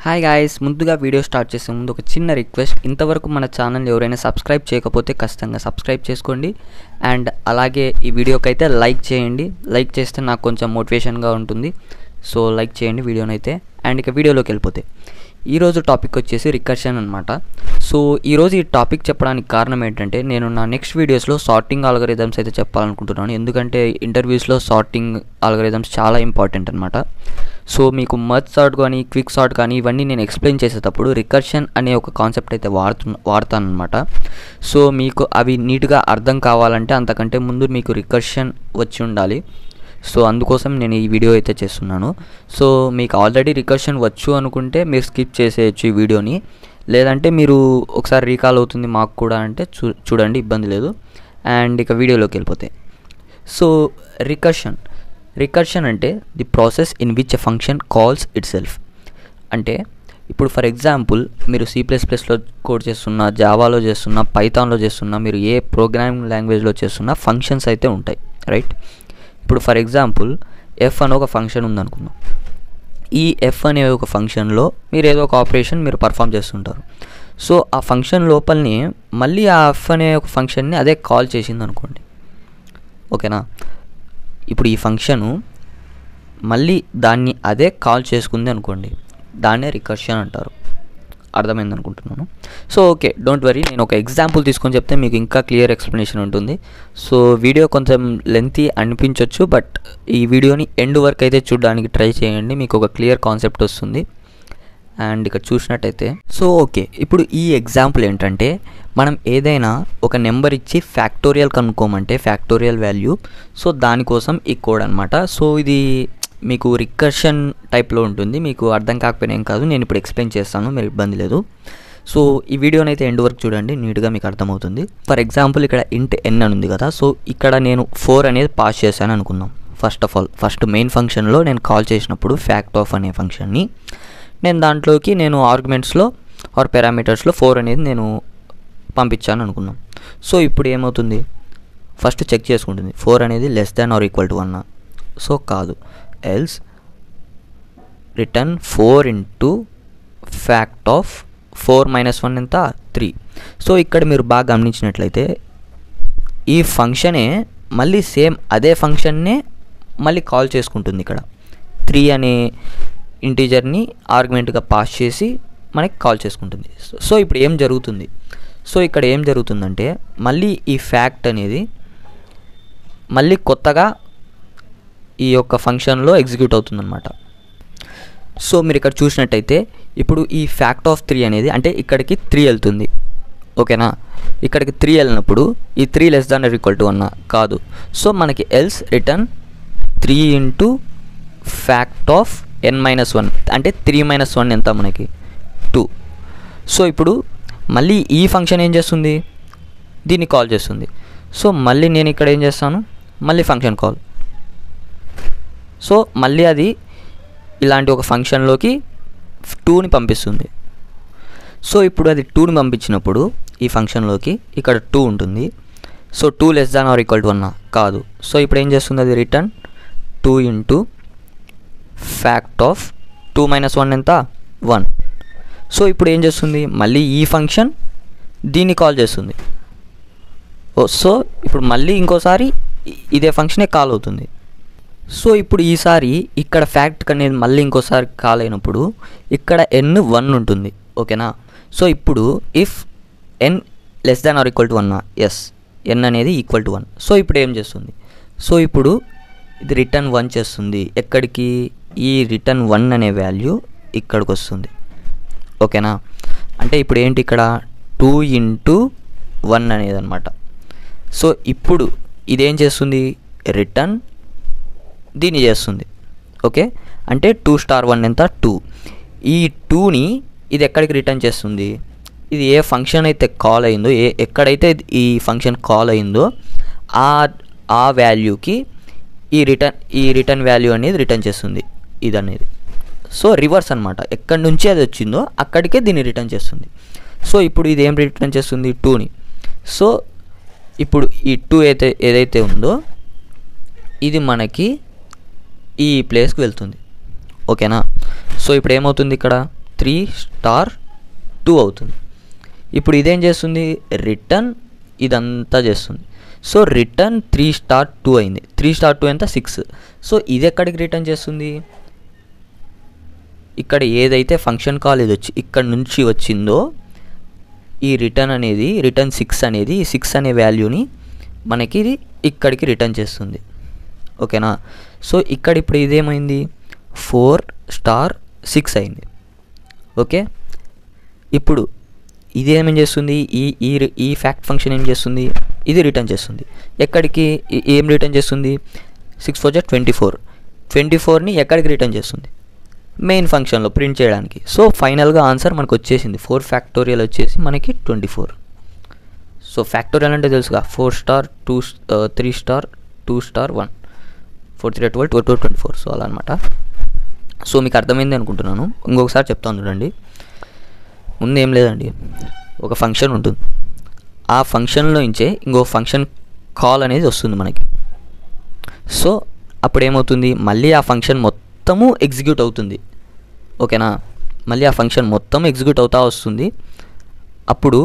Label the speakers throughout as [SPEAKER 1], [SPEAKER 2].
[SPEAKER 1] Hi guys, ముందుగా video start చేసే ముందు ఒక చిన్న రిక్వెస్ట్. ఇంతవరకు మన ఛానల్ ఎవరైనా సబ్స్క్రైబ్ చేయకపోతే ఖచ్చితంగా సబ్స్క్రైబ్ చేసుకోండి. అండ్ అలాగే ఈ వీడియోకి అయితే లైక్ చేయండి. లైక్ చేస్తే నాకు కొంచెం మోటివేషన్గా ఉంటుంది. సో లైక్ చేయండి వీడియోనైతే. అండ్ ఇక వీడియోలోకి వెళ్ళిపోతే ఈరోజు టాపిక్ వచ్చేసి రికర్షన్ అనమాట. సో ఈరోజు ఈ టాపిక్ చెప్పడానికి కారణం ఏంటంటే, నేను నా నెక్స్ట్ వీడియోస్లో సార్టింగ్ ఆల్గరిథమ్స్ అయితే చెప్పాలనుకుంటున్నాను. ఎందుకంటే ఇంటర్వ్యూస్లో సార్టింగ్ ఆల్గరిథమ్స్ చాలా ఇంపార్టెంట్ అనమాట. సో మీకు మర్జ్ సార్ట్ కానీ క్విక్ సార్ట్ కానీ ఇవన్నీ నేను ఎక్స్ప్లెయిన్ చేసేటప్పుడు రికర్షన్ అనే ఒక కాన్సెప్ట్ అయితే వాడతాను అనమాట. సో మీకు అవి నీట్గా అర్థం కావాలంటే అంతకంటే ముందు మీకు రికర్షన్ వచ్చి ఉండాలి. సో అందుకోసం నేను ఈ వీడియో అయితే చేస్తున్నాను. సో మీకు ఆల్రెడీ రికర్షన్ వచ్చు అనుకుంటే మీరు స్కిప్ చేసేయచ్చు ఈ వీడియోని. లేదంటే మీరు ఒకసారి రీకాల్ అవుతుంది మాకు కూడా అంటే చూడండి, ఇబ్బంది లేదు. అండ్ ఇక వీడియోలోకి వెళ్ళిపోతే, సో రికర్షన్ అంటే the process in which a function calls it self. అంటే ఇప్పుడు ఫర్ ఎగ్జాంపుల్ మీరు C++లో కోడ్ చేస్తున్నా, జావాలో చేస్తున్నా, పైథాన్లో చేస్తున్నా, మీరు ఏ ప్రోగ్రామింగ్ లాంగ్వేజ్లో చేస్తున్నా ఫంక్షన్స్ అయితే ఉంటాయి, రైట్? ఇప్పుడు ఫర్ ఎగ్జాంపుల్ ఎఫ్ అనే ఒక ఫంక్షన్ ఉందనుకుందాం. ఈ ఎఫ్ అనే ఒక ఫంక్షన్లో మీరు ఏదో ఒక ఆపరేషన్ మీరు పర్ఫామ్ చేస్తుంటారు. సో ఆ ఫంక్షన్ లోపలనే మళ్ళీ ఆ ఎఫ్ అనే ఒక ఫంక్షన్ని అదే కాల్ చేసింది అనుకోండి, ఓకేనా? ఇప్పుడు ఈ ఫంక్షను మళ్ళీ దాన్ని అదే కాల్ చేసుకుంది అనుకోండి, దాన్నే రికర్షన్ అంటారు. అర్థమైంది అనుకుంటున్నాను. సో ఓకే, డోంట్ వరీ, నేను ఒక ఎగ్జాంపుల్ తీసుకొని చెప్తే మీకు ఇంకా క్లియర్ ఎక్స్ప్లెనేషన్ ఉంటుంది. సో వీడియో కొంచెం లెంతీ అనిపించవచ్చు, బట్ ఈ వీడియోని ఎండ్ వరకు అయితే చూడడానికి ట్రై చేయండి, మీకు ఒక క్లియర్ కాన్సెప్ట్ వస్తుంది. అండ్ ఇక్కడ చూసినట్టయితే, సో ఓకే, ఇప్పుడు ఈ ఎగ్జాంపుల్ ఏంటంటే, మనం ఏదైనా ఒక నెంబర్ ఇచ్చి ఫ్యాక్టోరియల్ కనుక్కోమంటే ఫ్యాక్టోరియల్ వాల్యూ, సో దానికోసం ఈ కోడ్ అనమాట. సో ఇది మీకు రికర్షన్ టైప్లో ఉంటుంది. మీకు అర్థం కాకపోయినా ఏం కాదు, నేను ఇప్పుడు ఎక్స్ప్లెయిన్ చేస్తాను, మీరు ఇబ్బంది లేదు. సో ఈ వీడియోని అయితే ఎండ్ వరకు చూడండి, నీట్గా మీకు అర్థమవుతుంది. ఫర్ ఎగ్జాంపుల్ ఇక్కడ ఇంట్ n అని ఉంది కదా. సో ఇక్కడ నేను 4 అనేది పాస్ చేశాను అనుకుందాం. ఫస్ట్ మెయిన్ ఫంక్షన్లో నేను కాల్ చేసినప్పుడు ఫ్యాక్ట్ ఆఫ్ అనే ఫంక్షన్ని నేను దాంట్లోకి నేను ఆర్గ్యుమెంట్స్లో ఆర్ పారామీటర్స్లో 4 అనేది నేను పంపించాను అనుకుందాం. సో ఇప్పుడు ఏమవుతుంది, ఫస్ట్ చెక్ చేసుకుంటుంది 4 అనేది less than or equal to 1. So కాదు, else return 4 into fact of 4 - 1 ఎంత 3. సో ఇక్కడ మీరు బాగా గమనించినట్లయితే ఈ ఫంక్షనే మళ్ళీ సేమ్ అదే ఫంక్షన్నే మళ్ళీ కాల్ చేసుకుంటుంది. ఇక్కడ 3 అనే ఇంటీజర్ని ఆర్గ్యుమెంట్గా పాస్ చేసి మనకి కాల్ చేసుకుంటుంది. సో ఇప్పుడు ఏం జరుగుతుంది, సో ఇక్కడ ఏం జరుగుతుందంటే మళ్ళీ ఈ ఫ్యాక్ట్ అనేది మళ్ళీ కొత్తగా ఈ యొక్క ఫంక్షన్లో ఎగ్జిక్యూట్ అవుతుందన్నమాట. సో మీరు ఇక్కడ చూసినట్టయితే ఇప్పుడు ఈ ఫ్యాక్ట్ ఆఫ్ 3 అనేది అంటే ఇక్కడికి 3 వెళ్తుంది, ఓకేనా? ఇక్కడికి 3 వెళ్ళినప్పుడు ఈ 3 less than or equal to 1 కాదు. సో మనకి else return 3 into fact of n - 1 అంటే 3 - 1 ఎంత మనకి 2. సో ఇప్పుడు మళ్ళీ ఈ ఫంక్షన్ ఏం చేస్తుంది, దీన్ని కాల్ చేస్తుంది. సో మళ్ళీ నేను ఇక్కడ ఏం చేస్తాను, మళ్ళీ ఫంక్షన్ కాల్. సో మళ్ళీ అది ఇలాంటి ఒక ఫంక్షన్లోకి 2ని పంపిస్తుంది. సో ఇప్పుడు అది 2ని పంపించినప్పుడు ఈ ఫంక్షన్లోకి ఇక్కడ 2 ఉంటుంది. So 2 less than or equal to 1 కాదు. సో ఇప్పుడు ఏం చేస్తుంది, అది రిటర్న్ 2 ఇంటూ ఫ్యాక్ట్ ఆఫ్ 2 - 1 ఎంత 1. సో ఇప్పుడు ఏం చేస్తుంది, మళ్ళీ ఈ ఫంక్షన్ దీన్ని కాల్ చేస్తుంది. సో ఇప్పుడు మళ్ళీ ఇంకోసారి ఇదే ఫంక్షనే కాల్ అవుతుంది. సో ఇప్పుడు ఈసారి ఇక్కడ ఫ్యాక్ట్ అనేది మళ్ళీ ఇంకోసారి కాల్ అయినప్పుడు ఇక్కడ n 1 ఉంటుంది, ఓకేనా? సో ఇప్పుడు if n less than or equal to 1, S n అనేది ఈక్వల్ టు 1. సో ఇప్పుడు ఏం చేస్తుంది, సో ఇప్పుడు ఇది రిటర్న్ 1 చేస్తుంది. ఎక్కడికి, ఈ రిటర్న్ 1 అనే వాల్యూ ఇక్కడికి వస్తుంది, ఓకేనా? అంటే ఇప్పుడు ఏంటి, ఇక్కడ 2 ఇంటూ 1 అనేది అనమాట. సో ఇప్పుడు ఇదేం చేస్తుంది, రిటర్న్ దీన్ని చేస్తుంది, ఓకే? అంటే 2 * 1 ఎంత 2. ఈ 2ని ఇది ఎక్కడికి రిటర్న్ చేస్తుంది, ఇది ఏ ఫంక్షన్ అయితే కాల్ అయిందో, ఎక్కడైతే ఈ ఫంక్షన్ కాల్ అయిందో ఆ వాల్యూకి ఈ రిటర్న్ వాల్యూ అనేది రిటర్న్ చేస్తుంది ఇది అనేది. సో రివర్స్ అనమాట, ఎక్కడి నుంచి అది వచ్చిందో అక్కడికే దీన్ని రిటర్న్ చేస్తుంది. సో ఇప్పుడు ఇది ఏం రిటర్న్ చేస్తుంది, 2ని. సో ఇప్పుడు ఈ 2 ఏదైతే ఉందో ఇది మనకి ఈ ప్లేస్కి వెళ్తుంది, ఓకేనా? సో ఇప్పుడు ఏమవుతుంది, ఇక్కడ 3 స్టార్ 2 అవుతుంది. ఇప్పుడు ఇదేం చేస్తుంది, రిటర్న్ ఇదంతా చేస్తుంది. సో రిటర్న్ 3 స్టార్ 2 అయింది. 3 స్టార్ 2 ఎంత 6. సో ఇది ఎక్కడికి రిటర్న్ చేస్తుంది, ఇక్కడ ఏదైతే ఫంక్షన్ కాల్ ఇది వచ్చి ఇక్కడ నుంచి వచ్చిందో ఈ రిటర్న్ అనేది రిటర్న్ 6 అనేది 6 అనే వాల్యూని మనకి ఇది ఇక్కడికి రిటర్న్ చేస్తుంది. ఓకేనా. సో ఇక్కడ ఇప్పుడు ఇదేమైంది 4 స్టార్ 6 అయింది. ఓకే. ఇప్పుడు ఇదేమేం చేస్తుంది, ఈ ఫ్యాక్ట్ ఫంక్షన్ ఏం చేస్తుంది, ఇది రిటర్న్ చేస్తుంది. ఎక్కడికి ఏం రిటర్న్ చేస్తుంది, 6 4 24. 24ని ఎక్కడికి రిటర్న్ చేస్తుంది, మెయిన్ ఫంక్షన్లో ప్రింట్ చేయడానికి. సో ఫైనల్గా ఆన్సర్ మనకు వచ్చేసింది 4 ఫ్యాక్టోరియల్ వచ్చేసి మనకి 24. సో ఫ్యాక్టోరియల్ అంటే తెలుసుగా 4 స్టార్ 2 3 స్టార్ 2 స్టార్ 1 4 3 12 24. సో అలా అనమాట. సో మీకు అర్థమైంది అనుకుంటున్నాను. ఇంకొకసారి చెప్తాను చూడండి. ముందు ఏం లేదండి, ఒక ఫంక్షన్ ఉంటుంది. ఆ ఫంక్షన్లో నుంచే ఇంకో ఫంక్షన్ కాల్ అనేది వస్తుంది మనకి. సో అప్పుడు ఏమవుతుంది, మళ్ళీ ఆ ఫంక్షన్ మొత్తము ఎగ్జిక్యూట్ అవుతుంది. ఓకేనా. మళ్ళీ ఆ ఫంక్షన్ మొత్తం ఎగ్జిక్యూట్ అవుతూ వస్తుంది. అప్పుడు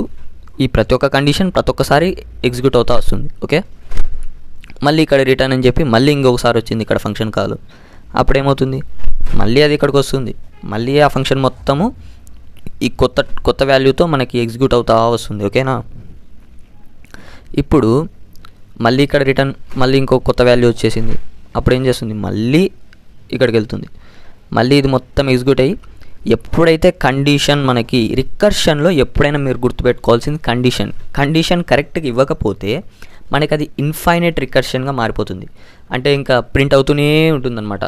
[SPEAKER 1] ఈ ప్రతి ఒక్క కండిషన్ ప్రతి ఒక్కసారి ఎగ్జిక్యూట్ అవుతూ వస్తుంది. ఓకే. మళ్ళీ ఇక్కడ రిటర్న్ అని చెప్పి మళ్ళీ ఇంకొకసారి వచ్చింది ఇక్కడ ఫంక్షన్ కాల్. అప్పుడు ఏమవుతుంది, మళ్ళీ అది ఇక్కడికి వస్తుంది. మళ్ళీ ఆ ఫంక్షన్ మొత్తము ఈ కొత్త వాల్యూతో మనకి ఎగ్జిక్యూట్ అవుతూ వస్తుంది. ఓకేనా. ఇప్పుడు మళ్ళీ ఇక్కడ రిటర్న్ మళ్ళీ ఇంకో కొత్త వాల్యూ వచ్చేసింది. అప్పుడు ఏం చేస్తుంది, మళ్ళీ ఇక్కడికి వెళ్తుంది. మళ్ళీ ఇది మొత్తం ఎగ్జిక్యూట్ అయ్యి ఎప్పుడైతే కండిషన్ మనకి రికర్షన్లో ఎప్పుడైనా మీరు గుర్తుపెట్టుకోవాల్సింది కండిషన్ కరెక్ట్గా ఇవ్వకపోతే మనకి అది ఇన్ఫైనైట్ రికర్షన్గా మారిపోతుంది. అంటే ఇంకా ప్రింట్ అవుతూనే ఉంటుందన్నమాట.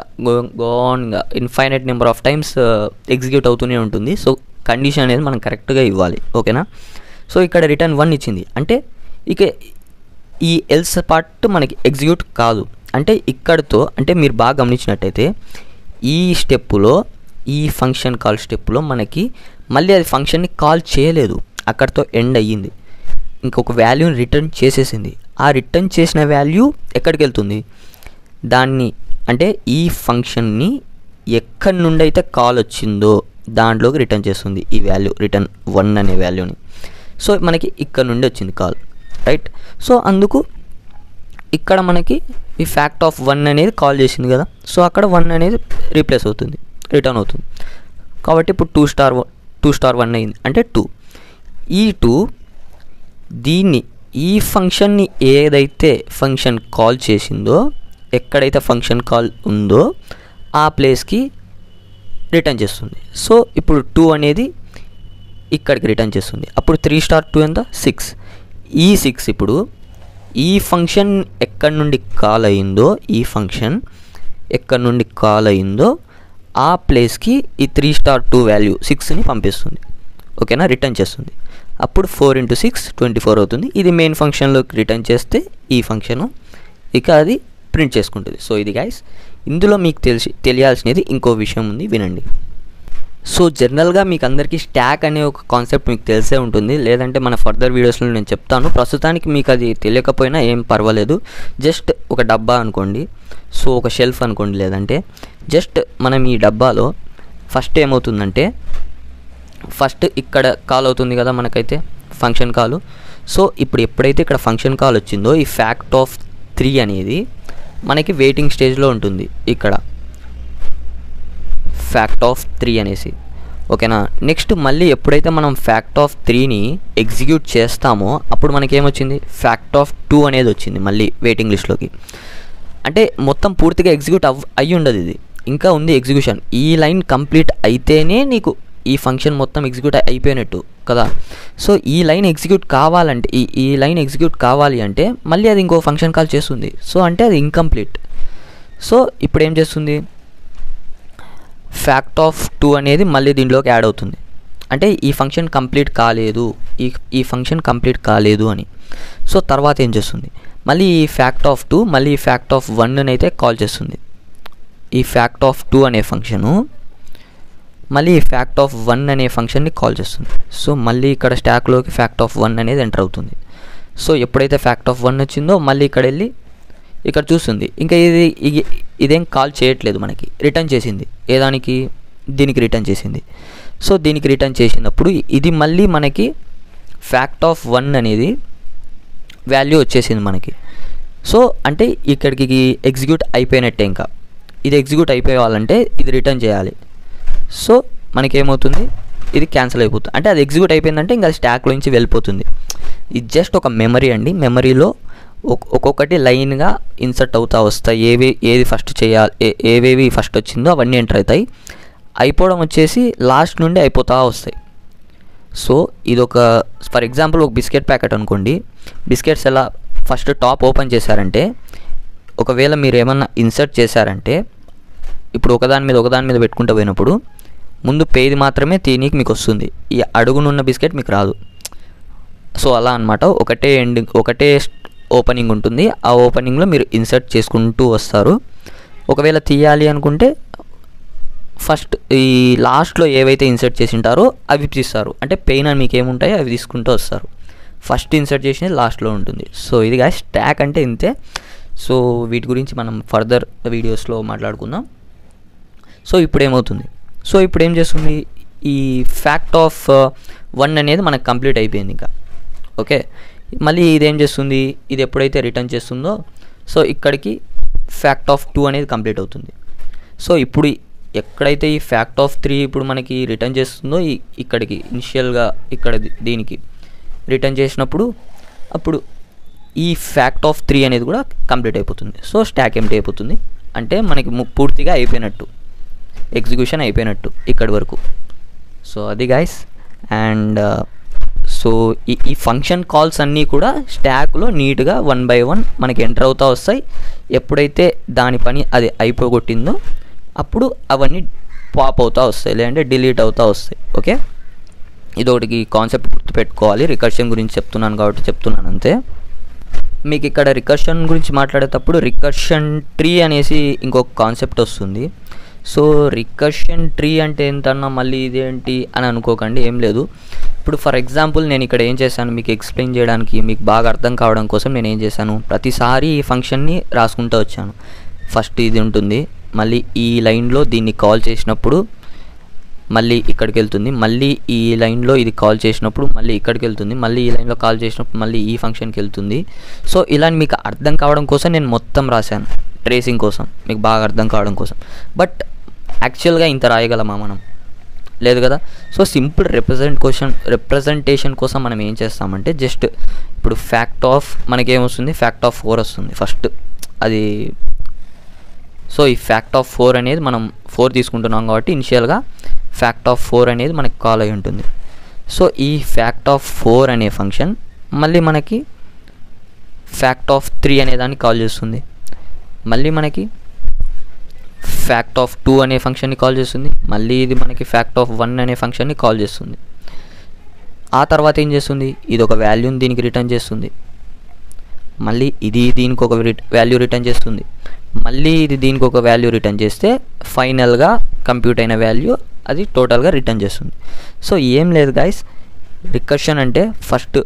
[SPEAKER 1] గోన్గా infinite number of times execute అవుతూనే ఉంటుంది. సో కండిషన్ అనేది మనం కరెక్ట్గా ఇవ్వాలి. ఓకేనా. సో ఇక్కడ రిటర్న్ 1 ఇచ్చింది అంటే ఇక ఈ ఎల్స్ పార్ట్ మనకి ఎగ్జిక్యూట్ కాదు. అంటే ఇక్కడితో అంటే మీరు బాగా గమనించినట్టయితే ఈ స్టెప్పులో ఈ ఫంక్షన్ కాల్ స్టెప్పులో మనకి మళ్ళీ అది ఫంక్షన్ని కాల్ చేయలేదు, అక్కడితో ఎండ్ అయ్యింది. ఇంకొక వాల్యూని రిటర్న్ చేసేసింది. ఆ రిటర్న్ చేసిన వాల్యూ ఎక్కడికి వెళ్తుంది, దాన్ని అంటే ఈ ఫంక్షన్ని ఎక్కడి నుండి అయితే కాల్ వచ్చిందో దాంట్లోకి రిటర్న్ చేస్తుంది ఈ వాల్యూ రిటర్న్ 1 అనే వాల్యూని. సో మనకి ఇక్కడ నుండి వచ్చింది కాల్, రైట్. సో అందుకు ఇక్కడ మనకి ఈ ఫ్యాక్ట్ ఆఫ్ 1 అనేది కాల్ చేసింది కదా. సో అక్కడ 1 అనేది రీప్లేస్ అవుతుంది, రిటర్న్ అవుతుంది. కాబట్టి ఇప్పుడు 2 స్టార్ 1 అయింది అంటే 2. ఈ 2 దీన్ని ఈ ఫంక్షన్ని ఏదైతే ఫంక్షన్ కాల్ చేసిందో ఎక్కడైతే ఫంక్షన్ కాల్ ఉందో ఆ ప్లేస్కి రిటర్న్ చేస్తుంది. సో ఇప్పుడు 2 అనేది ఇక్కడికి రిటర్న్ చేస్తుంది. అప్పుడు 3 స్టార్ 2 ఎంత 6. ఈ 6 ఇప్పుడు ఈ ఫంక్షన్ ఎక్కడి నుండి కాల్ అయిందో ఆ ప్లేస్కి ఈ 3 స్టార్ 2 వాల్యూ 6ని పంపిస్తుంది. ఓకేనా, రిటర్న్ చేస్తుంది. అప్పుడు 4 × 6 24 అవుతుంది. ఇది మెయిన్ ఫంక్షన్లోకి రిటర్న్ చేస్తే ఈ ఫంక్షను ఇక అది ప్రింట్ చేసుకుంటుంది. సో ఇది గైస్, ఇందులో మీకు తెలియాల్సినది ఇంకో విషయం ఉంది, వినండి. సో జనరల్గా మీకు అందరికీ స్టాక్ అనే ఒక కాన్సెప్ట్ మీకు తెలిసే ఉంటుంది, లేదంటే మన ఫర్దర్ వీడియోస్లో నేను చెప్తాను. ప్రస్తుతానికి మీకు అది తెలియకపోయినా ఏం పర్వాలేదు. జస్ట్ ఒక డబ్బా అనుకోండి, సో ఒక షెల్ఫ్ అనుకోండి, లేదంటే జస్ట్ మనం ఈ డబ్బాలో ఫస్ట్ ఏమవుతుందంటే ఫస్ట్ ఇక్కడ కాల్ అవుతుంది కదా మనకైతే ఫంక్షన్ కాల్. సో ఇప్పుడు ఎప్పుడైతే ఇక్కడ ఫంక్షన్ కాల్ వచ్చిందో ఈ ఫ్యాక్ట్ ఆఫ్ 3 అనేది మనకి వెయిటింగ్ స్టేజ్లో ఉంటుంది. ఇక్కడ ఫ్యాక్ట్ ఆఫ్ 3 అనేసి, ఓకేనా. నెక్స్ట్ మళ్ళీ ఎప్పుడైతే మనం ఫ్యాక్ట్ ఆఫ్ 3ని ఎగ్జిక్యూట్ చేస్తామో అప్పుడు మనకేమొచ్చింది, ఫ్యాక్ట్ ఆఫ్ 2 అనేది వచ్చింది మళ్ళీ వెయిటింగ్ లిస్ట్లోకి. అంటే మొత్తం పూర్తిగా ఎగ్జిక్యూట్ అయ్యి ఉండదు, ఇది ఇంకా ఉంది ఎగ్జిక్యూషన్. ఈ లైన్ కంప్లీట్ అయితేనే నీకు ఈ ఫంక్షన్ మొత్తం ఎగ్జిక్యూట్ అయిపోయినట్టు కదా. సో ఈ లైన్ ఎగ్జిక్యూట్ కావాలంటే ఈ లైన్ ఎగ్జిక్యూట్ కావాలి అంటే మళ్ళీ అది ఇంకో ఫంక్షన్ కాల్ చేస్తుంది. సో అంటే అది ఇన్కంప్లీట్. సో ఇప్పుడు ఏం చేస్తుంది, ఫ్యాక్ట్ ఆఫ్ 2 అనేది మళ్ళీ దీంట్లోకి యాడ్ అవుతుంది. అంటే ఈ ఫంక్షన్ కంప్లీట్ కాలేదు, ఈ ఫంక్షన్ కంప్లీట్ కాలేదు అని. సో తర్వాత ఏం చేస్తుంది, మళ్ళీ ఈ ఫ్యాక్ట్ ఆఫ్ 2 మళ్ళీ ఈ ఫ్యాక్ట్ ఆఫ్ 1 అయితే కాల్ చేస్తుంది. ఈ ఫ్యాక్ట్ ఆఫ్ 2 అనే ఫంక్షను మళ్ళీ ఈ ఫ్యాక్ట్ ఆఫ్ 1 అనే ఫంక్షన్ని కాల్ చేస్తుంది. సో మళ్ళీ ఇక్కడ స్టాక్లోకి ఫ్యాక్ట్ ఆఫ్ 1 అనేది ఎంటర్ అవుతుంది. సో ఎప్పుడైతే ఫ్యాక్ట్ ఆఫ్ 1 వచ్చిందో మళ్ళీ ఇక్కడ వెళ్ళి ఇక్కడ చూస్తుంది. ఇంకా ఇదేం కాల్ చేయట్లేదు, మనకి రిటర్న్ చేసింది. దీనికి రిటర్న్ చేసింది. సో దీనికి రిటర్న్ చేసినప్పుడు ఇది మళ్ళీ మనకి ఫ్యాక్ట్ ఆఫ్ 1 అనేది వాల్యూ వచ్చేసింది మనకి. సో అంటే ఇక్కడికి ఎగ్జిక్యూట్ అయిపోయినట్టే. ఇంకా ఇది ఎగ్జిక్యూట్ అయిపోవాలంటే ఇది రిటర్న్ చేయాలి. సో మనకేమవుతుంది, ఇది క్యాన్సిల్ అయిపోతుంది. అంటే అది ఎగ్జిక్యూట్ అయిపోయిందంటే ఇంకా స్టాక్లో నుంచి వెళ్ళిపోతుంది. ఇది జస్ట్ ఒక మెమరీ అండి. మెమరీలో ఒక్కొక్కటి లైన్గా ఇన్సర్ట్ అవుతా వస్తాయి. ఏది ఫస్ట్ చేయాలి, ఏవేవి ఫస్ట్ వచ్చిందో అవన్నీ ఎంటర్ అవుతాయి. అయిపోవడం వచ్చేసి లాస్ట్ నుండి అయిపోతూ వస్తాయి. సో ఇది ఒక ఫర్ ఎగ్జాంపుల్ ఒక బిస్కెట్ ప్యాకెట్ అనుకోండి. బిస్కెట్స్ ఎలా ఫస్ట్ టాప్ ఓపెన్ చేశారంటే, ఒకవేళ మీరు ఏమన్నా ఇన్సర్ట్ చేశారంటే ఇప్పుడు ఒకదాని మీద పెట్టుకుంటూ పోయినప్పుడు ముందు పేది మాత్రమే తీనికి మీకు వస్తుంది, ఈ అడుగునున్న బిస్కెట్ మీకు రాదు. సో అలా అనమాట. ఒకటే ఓపెనింగ్ ఉంటుంది. ఆ ఓపెనింగ్లో మీరు ఇన్సర్ట్ చేసుకుంటూ వస్తారు. ఒకవేళ తీయాలి అనుకుంటే ఫస్ట్ ఈ లాస్ట్లో ఏవైతే ఇన్సర్ట్ చేసి ఉంటారో అవి తీస్తారు. అంటే పెయిన్ అని మీకు ఏముంటాయో అవి తీసుకుంటూ వస్తారు. ఫస్ట్ ఇన్సర్ట్ చేసినది లాస్ట్లో ఉంటుంది. సో ఇది గాయ్స్ స్టాక్ అంటే ఇంతే. సో వీటి గురించి మనం ఫర్దర్ వీడియోస్లో మాట్లాడుకుందాం. సో ఇప్పుడు ఏమవుతుంది, సో ఇప్పుడు ఏం చేస్తుంది, ఈ ఫ్యాక్ట్ ఆఫ్ 1 అనేది మనకు కంప్లీట్ అయిపోయింది ఇంకా. ఓకే, మళ్ళీ ఇదేం చేస్తుంది, ఇది ఎప్పుడైతే రిటర్న్ చేస్తుందో సో ఇక్కడికి ఫ్యాక్ట్ ఆఫ్ 2 అనేది కంప్లీట్ అవుతుంది. సో ఇప్పుడు ఎక్కడైతే ఈ ఫ్యాక్ట్ ఆఫ్ 3 ఇప్పుడు మనకి రిటర్న్ చేస్తుందో ఇక్కడికి ఇనిషియల్గా ఇక్కడ దీనికి రిటర్న్ చేసినప్పుడు అప్పుడు ఈ ఫ్యాక్ట్ ఆఫ్ 3 అనేది కూడా కంప్లీట్ అయిపోతుంది. సో స్టాక్ ఎంప్టీ అయిపోతుంది. అంటే మనకి పూర్తిగా అయిపోయినట్టు, ఎగ్జిక్యూషన్ అయిపోయినట్టు ఇక్కడి వరకు. సో అది గాయ్స్. అండ్ సో ఈ ఫంక్షన్ కాల్స్ అన్నీ కూడా స్టాక్లో నీట్గా 1 by 1 మనకి ఎంటర్ అవుతూ వస్తాయి. ఎప్పుడైతే దాని పని అది అయిపోగొట్టిందో అప్పుడు అవన్నీ పాప్ అవుతూ వస్తాయి, లేదంటే డిలీట్ అవుతూ వస్తాయి. ఓకే, ఇదొకటికి కాన్సెప్ట్ గుర్తుపెట్టుకోవాలి. రికర్షన్ గురించి చెప్తున్నాను కాబట్టి చెప్తున్నాను అంతే. మీకు ఇక్కడ రికర్షన్ గురించి మాట్లాడేటప్పుడు రికర్షన్ ట్రీ అనేసి ఇంకొక కాన్సెప్ట్ వస్తుంది. సో రికర్షన్ ట్రీ అంటే ఏంటన్నా మళ్ళీ ఇదేంటి అని అనుకోకండి, ఏం లేదు. ఇప్పుడు ఫర్ ఎగ్జాంపుల్ నేను ఇక్కడ ఏం చేశాను మీకు ఎక్స్ప్లెయిన్ చేయడానికి, మీకు బాగా అర్థం కావడం కోసం నేను ఏం చేశాను, ప్రతిసారి ఈ ఫంక్షన్ని రాసుకుంటూ వచ్చాను. ఫస్ట్ ఇది ఉంటుంది, మళ్ళీ ఈ లైన్లో దీన్ని కాల్ చేసినప్పుడు మళ్ళీ ఇక్కడికి వెళ్తుంది, మళ్ళీ ఈ లైన్లో ఇది కాల్ చేసినప్పుడు మళ్ళీ ఇక్కడికి వెళ్తుంది, మళ్ళీ ఈ లైన్లో కాల్ చేసినప్పుడు మళ్ళీ ఈ ఫంక్షన్కి వెళ్తుంది. సో ఇలా మీకు అర్థం కావడం కోసం నేను మొత్తం రాశాను, ట్రేసింగ్ కోసం, మీకు బాగా అర్థం కావడం కోసం. బట్ యాక్చువల్గా ఇంత రాయగలమా మనం? లేదు కదా. సో సింపుల్ రిప్రజెంటేషన్ కోసం మనం ఏం చేస్తామంటే జస్ట్ ఇప్పుడు ఫ్యాక్ట్ ఆఫ్ మనకేమొస్తుంది, ఫ్యాక్ట్ ఆఫ్ 4 వస్తుంది ఫస్ట్ అది. సో ఈ ఫ్యాక్ట్ ఆఫ్ 4 అనేది మనం 4 తీసుకుంటున్నాం కాబట్టి ఇనిషియల్గా ఫ్యాక్ట్ ఆఫ్ 4 అనేది మనకి కాల్ అయి ఉంటుంది. సో ఈ ఫ్యాక్ట్ ఆఫ్ 4 అనే ఫంక్షన్ మళ్ళీ మనకి ఫ్యాక్ట్ ఆఫ్ 3 అనే దాన్ని కాల్ చేస్తుంది. మళ్ళీ మనకి ఫ్యాక్ట్ ఆఫ్ 2 అనే ఫంక్షన్ని కాల్ చేస్తుంది. మళ్ళీ ఇది మనకి ఫ్యాక్ట్ ఆఫ్ 1 అనే ఫంక్షన్ని కాల్ చేస్తుంది. ఆ తర్వాత ఏం చేస్తుంది, ఇది ఒక వాల్యూని దీనికి రిటర్న్ చేస్తుంది. మళ్ళీ ఇది దీనికి ఒక వాల్యూ రిటర్న్ చేస్తుంది. మళ్ళీ ఇది దీనికి ఒక వాల్యూ రిటర్న్ చేస్తే ఫైనల్గా కంప్యూట్ అయిన వాల్యూ అది టోటల్గా రిటర్న్ చేస్తుంది. సో ఏం లేదు గాయస్, రికర్షన్ అంటే ఫస్ట్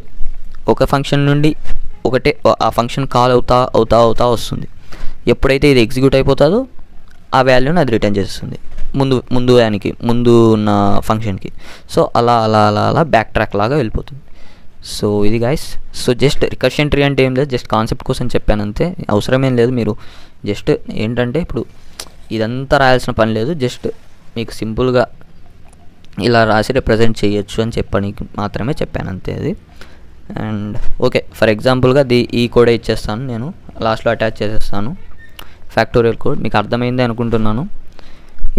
[SPEAKER 1] ఒక ఫంక్షన్ నుండి ఒకటే ఆ ఫంక్షన్ కాల్ అవుతా వస్తుంది. ఎప్పుడైతే ఇది ఎగ్జిక్యూట్ అయిపోతుందో ఆ వాల్యూని అది రిటర్న్ చేస్తుంది ముందు ఉన్న ఫంక్షన్కి. సో అలా అలా అలా అలా బ్యాక్ ట్రాక్ లాగా వెళ్ళిపోతుంది. సో ఇది guys. So just recursion tree అంటే ఏం లేదు, జస్ట్ కాన్సెప్ట్ కోసం చెప్పాను అంతే, అవసరమేం లేదు. మీరు జస్ట్ ఏంటంటే ఇప్పుడు ఇదంతా రాయాల్సిన పని లేదు, జస్ట్ మీకు సింపుల్గా ఇలా రాసి రిప్రజెంట్ చేయొచ్చు అని చెప్పడానికి మాత్రమే చెప్పాను అంతే అది. అండ్ ఓకే, ఫర్ ఎగ్జాంపుల్గా ఈ కోడే ఇచ్చేస్తాను, నేను లాస్ట్లో అటాచ్ చేసేస్తాను ఫ్యాక్టోరియల్ కోడ్. మీకు అర్థమైంది అనుకుంటున్నాను.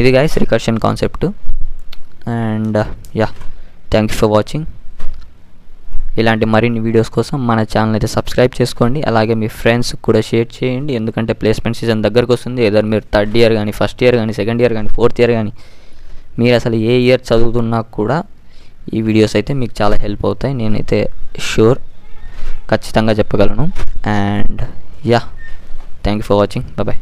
[SPEAKER 1] ఇది guys recursion concept. And yeah, thank you for watching. ఇలాంటి మరిన్ని వీడియోస్ కోసం మన ఛానల్ అయితే సబ్స్క్రైబ్ చేసుకోండి. అలాగే మీ ఫ్రెండ్స్ కూడా షేర్ చేయండి, ఎందుకంటే ప్లేస్మెంట్ సీజన్ దగ్గరకు వస్తుంది. ఏదైనా మీరు 3rd ఇయర్ కానీ, 1st ఇయర్ కానీ, 2nd ఇయర్ కానీ, 4th ఇయర్ కానీ, మీరు అసలు ఏ ఇయర్ చదువుతున్నా కూడా ఈ వీడియోస్ అయితే మీకు చాలా హెల్ప్ అవుతాయి, నేనైతే షూర్ ఖచ్చితంగా చెప్పగలను. And yeah, thank you for watching. Bye.